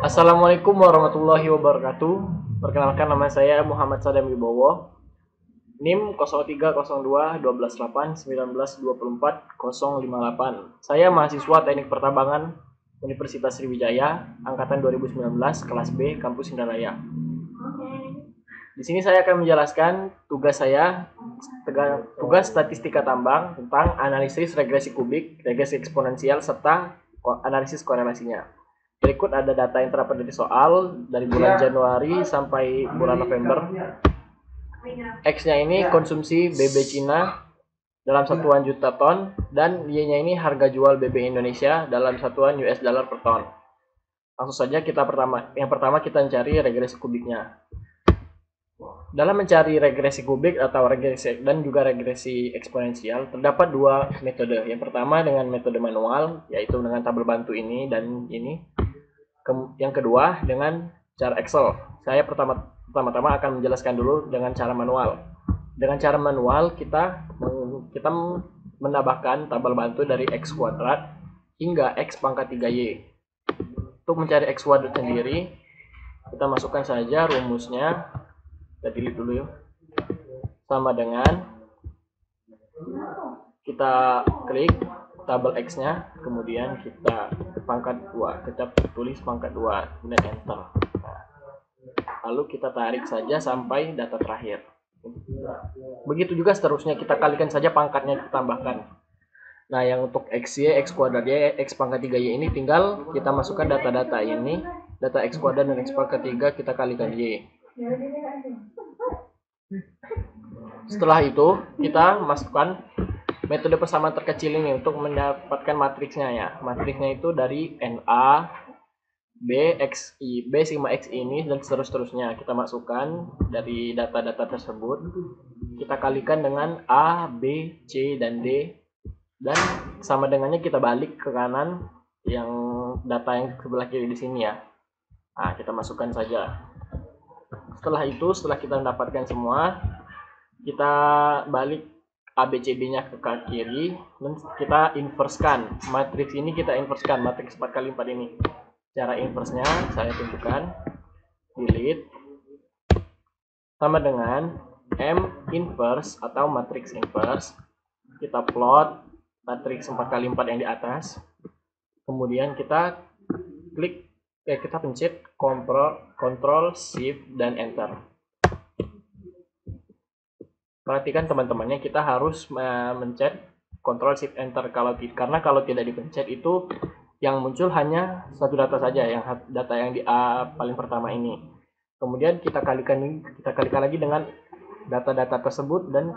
Assalamualaikum warahmatullahi wabarakatuh. Perkenalkan, nama saya Muhammad Sadam Wibowo. NIM 0302-1819224-058. Saya mahasiswa Teknik Pertambangan Universitas Sriwijaya angkatan 2019 kelas B kampus Indralaya. Di sini saya akan menjelaskan tugas statistika tambang tentang analisis regresi kubik, regresi eksponensial serta analisis korelasinya. Berikut ada data yang terdapat dari soal dari bulan Januari sampai bulan November. X-nya ini konsumsi BB Cina dalam satuan juta ton, dan Y-nya ini harga jual BB Indonesia dalam satuan US dollar per ton. Langsung saja yang pertama kita mencari regresi kubiknya. Dalam mencari regresi kubik atau regresi dan juga regresi eksponensial terdapat dua metode. Yang pertama dengan metode manual, yaitu dengan tabel bantu ini dan ini. Yang kedua dengan cara Excel. Saya pertama-tama akan menjelaskan dulu dengan cara manual. Dengan cara manual kita menambahkan tabel bantu dari X kuadrat hingga X pangkat 3Y. Untuk mencari X kuadrat sendiri, kita masukkan saja rumusnya. Kita delete dulu yuk. Sama dengan kita klik tabel X-nya, kemudian kita pangkat 2, kita tulis pangkat 2, kemudian enter. Lalu kita tarik saja sampai data terakhir. Begitu juga seterusnya, kita kalikan saja pangkatnya, kita tambahkan. Nah, yang untuk XY, X kuadrat Y, X pangkat 3Y ini tinggal kita masukkan data-data ini, data X kuadrat dan X pangkat 3 kita kalikan Y. Setelah itu kita masukkan metode persamaan terkecil ini untuk mendapatkan matriksnya ya. Matriksnya itu dari NA, B, XI, B sigma X ini dan seterusnya. Kita masukkan dari data-data tersebut. Kita kalikan dengan A, B, C, dan D. Dan sama dengannya kita balik ke kanan yang data yang sebelah kiri di sini ya. Nah, kita masukkan saja. Setelah itu, setelah kita mendapatkan semua, kita balik ABCD-nya ke kiri dan kita inverskan. Matriks ini kita inverskan, matriks 4x4 ini. Cara inversnya saya tunjukkan. Delete. Sama dengan M inverse atau matriks inverse. Kita plot matriks 4x4 yang di atas. Kemudian kita kita pencet Ctrl, Shift, dan Enter. Perhatikan teman-temannya, kita harus mencet Ctrl Shift Enter karena kalau tidak dipencet itu yang muncul hanya satu data saja, yang data yang di A paling pertama ini. Kemudian kita kalikan lagi dengan data-data tersebut dan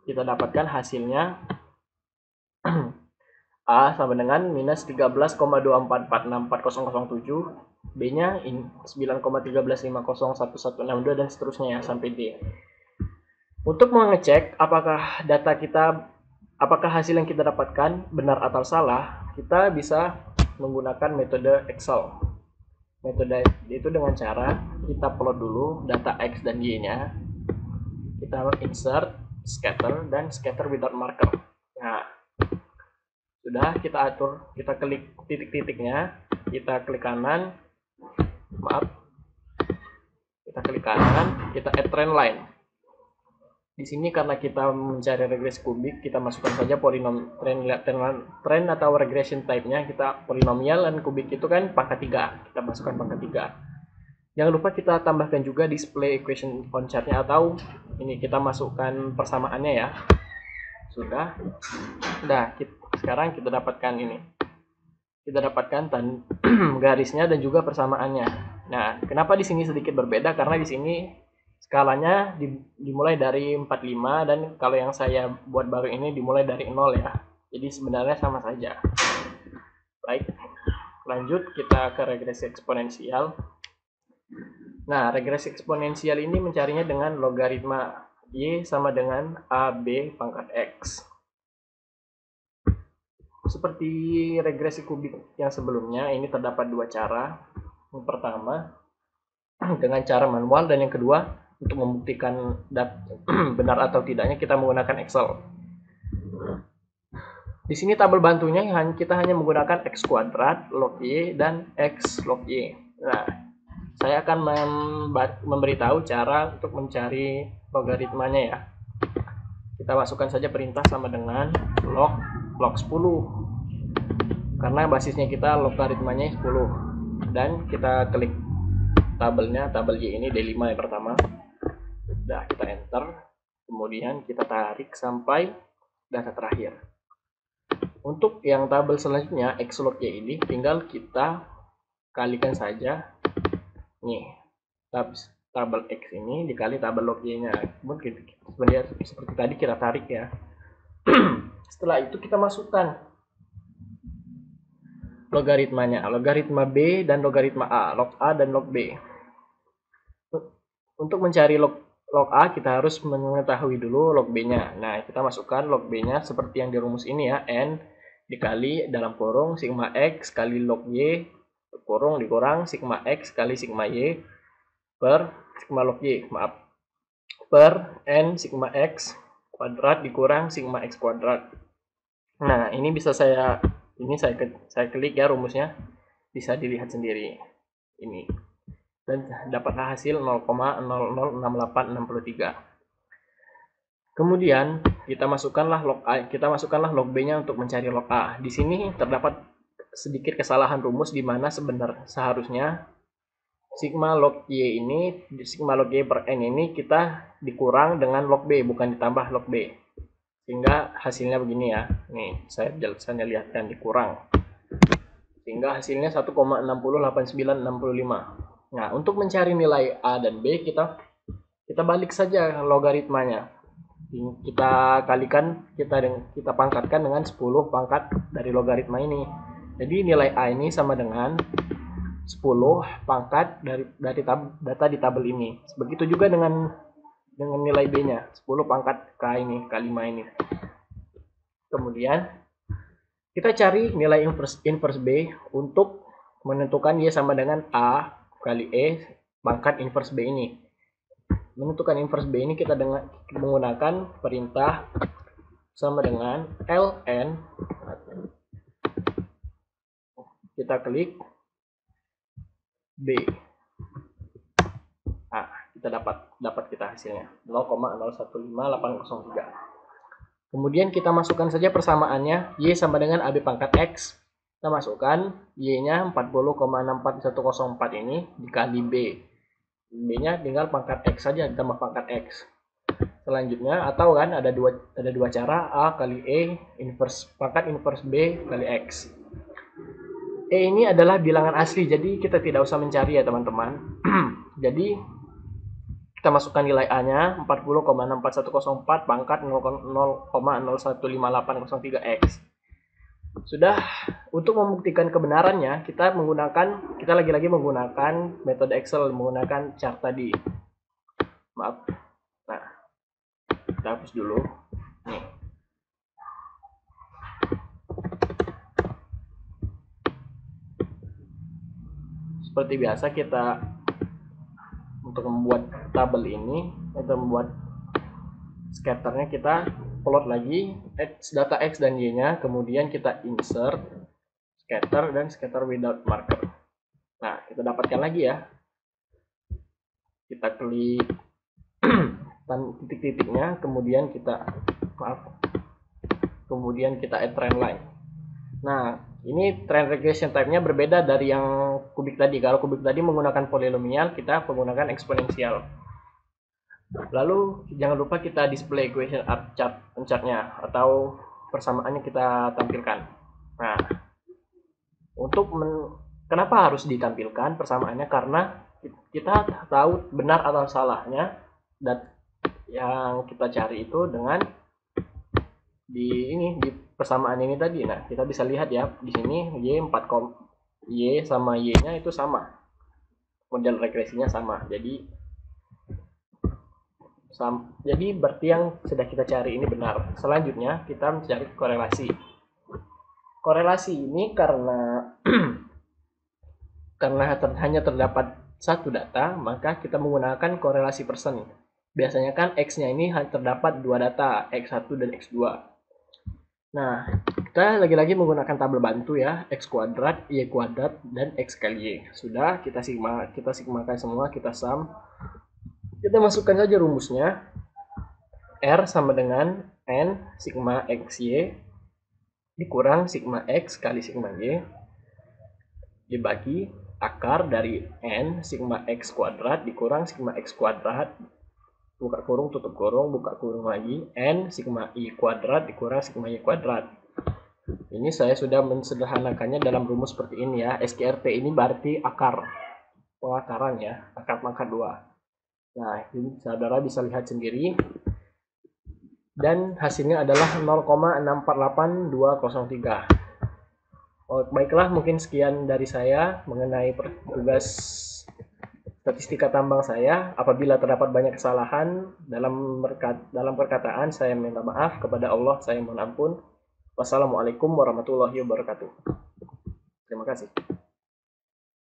kita dapatkan hasilnya A sama dengan minus 13,24464007, B-nya 9,13501162 dan seterusnya ya sampai D. Untuk mengecek apakah hasil yang kita dapatkan benar atau salah, kita bisa menggunakan metode Excel. Metode itu dengan cara kita plot dulu data X dan Y-nya, kita insert, scatter, dan scatter without marker. Nah, sudah kita atur, kita klik titik-titiknya, kita klik kanan, kita klik kanan, kita add trend line. Di sini karena kita mencari regresi kubik, kita masukkan saja polinom trend atau regression type-nya, kita polinomial dan kubik itu kan pangkat 3. Kita masukkan pangkat 3. Jangan lupa kita tambahkan juga display equation on chart-nya atau ini kita masukkan persamaannya ya. Sudah. Nah, sekarang kita dapatkan ini. Kita dapatkan garisnya dan juga persamaannya. Nah, kenapa di sini sedikit berbeda? Karena di sini skalanya dimulai dari 45 dan kalau yang saya buat baru ini dimulai dari 0 ya. Jadi sebenarnya sama saja. Baik, lanjut kita ke regresi eksponensial. Nah, regresi eksponensial ini mencarinya dengan logaritma Y sama dengan AB pangkat X. Seperti regresi kubik yang sebelumnya, ini terdapat dua cara. Yang pertama dengan cara manual dan yang kedua untuk membuktikan benar atau tidaknya kita menggunakan Excel. Di sini tabel bantunya kita hanya menggunakan x kuadrat log y dan x log y. Nah, saya akan memberitahu cara untuk mencari logaritmanya ya. Kita masukkan saja perintah sama dengan log 10. Karena basisnya kita logaritmanya 10. Dan kita klik tabelnya, tabel y ini D5 yang pertama. Udah, kita enter. Kemudian kita tarik sampai data terakhir. Untuk yang tabel selanjutnya x log y ini tinggal kita kalikan saja nih tabel x ini dikali tabel log y-nya. Kemudian seperti tadi kita tarik ya. Setelah itu kita masukkan logaritmanya, logaritma b dan logaritma a, log a dan log b. Untuk mencari log A kita harus mengetahui dulu log b-nya. Nah, kita masukkan log b-nya seperti yang di rumus ini ya, n dikali dalam kurung sigma x kali log y kurung dikurang sigma x kali sigma y per sigma log y, maaf, per n sigma x kuadrat dikurang sigma x kuadrat. Nah, ini bisa saya klik ya rumusnya, bisa dilihat sendiri ini, dan dapatlah hasil 0,006863. Kemudian kita masukkanlah log b-nya untuk mencari log a. Di sini terdapat sedikit kesalahan rumus di mana seharusnya sigma log y per n ini kita dikurang dengan log b, bukan ditambah log b. Sehingga hasilnya begini ya. Nih, saya lihatkan dikurang. Sehingga hasilnya 1,608965. Nah, untuk mencari nilai a dan b kita balik saja logaritmanya. Kita kalikan, kita pangkatkan dengan 10 pangkat dari logaritma ini. Jadi nilai a ini sama dengan 10 pangkat dari data di tabel ini. Begitu juga dengan nilai b-nya, 10 pangkat k ini, k5 ini. Kemudian kita cari nilai inverse b untuk menentukan y sama dengan a kali e pangkat inverse b ini. Menentukan inverse b ini kita menggunakan perintah sama dengan ln, kita klik b. Nah, kita dapat kita hasilnya 0,015803. Kemudian kita masukkan saja persamaannya, y sama dengan ab pangkat x. Kita masukkan y-nya 40,64104 ini dikali b. B-nya tinggal pangkat X saja, ditambah pangkat X. Selanjutnya, atau kan ada dua cara, A kali E pangkat inverse B kali X. E ini adalah bilangan asli, jadi kita tidak usah mencari ya teman-teman. Jadi kita masukkan nilai A-nya 40,64104 pangkat 0,015803X. Sudah. Untuk membuktikan kebenarannya kita lagi-lagi menggunakan metode Excel, menggunakan chart tadi. Maaf. Nah, kita hapus dulu. Nih. Seperti biasa kita untuk membuat tabel ini, untuk membuat scatternya kita plot lagi data X dan Y-nya, kemudian kita insert scatter dan scatter without marker. Nah, kita dapatkan lagi ya. Kita klik titik-titiknya, kemudian kita add trend line. Nah, ini trend regression type-nya berbeda dari yang kubik tadi. Kalau kubik tadi menggunakan polinomial, kita menggunakan eksponensial. Lalu jangan lupa kita display equation chart-nya atau persamaannya kita tampilkan. Nah, kenapa harus ditampilkan persamaannya? Karena kita tahu benar atau salahnya dan yang kita cari itu dengan di persamaan ini tadi. Nah, kita bisa lihat ya di sini y sama y-nya itu sama, model regresinya sama. Jadi berarti yang sudah kita cari ini benar. Selanjutnya kita mencari korelasi. Korelasi ini karena hanya terdapat satu data, maka kita menggunakan korelasi persen. Biasanya kan X-nya ini terdapat dua data, X1 dan X2. Nah, Kita lagi-lagi menggunakan tabel bantu ya, X kuadrat, Y kuadrat, dan X kali Y. Sudah, kita sigmakan semua, kita sum. Kita masukkan saja rumusnya. R sama dengan N sigma XY dikurang sigma X kali sigma Y dibagi akar dari N sigma X kuadrat dikurang sigma X kuadrat, buka kurung tutup kurung, buka kurung lagi, N sigma Y kuadrat dikurang sigma Y kuadrat. Ini saya sudah mensederhanakannya dalam rumus seperti ini ya. SQRT ini berarti akar, pengakaran ya, akar pangkat 2. Nah, ini saudara bisa lihat sendiri. Dan hasilnya adalah 0,648203. Oh, baiklah, mungkin sekian dari saya mengenai tugas statistika tambang saya. Apabila terdapat banyak kesalahan dalam perkataan, saya minta maaf. Kepada Allah saya mohon ampun. Wassalamualaikum warahmatullahi wabarakatuh. Terima kasih.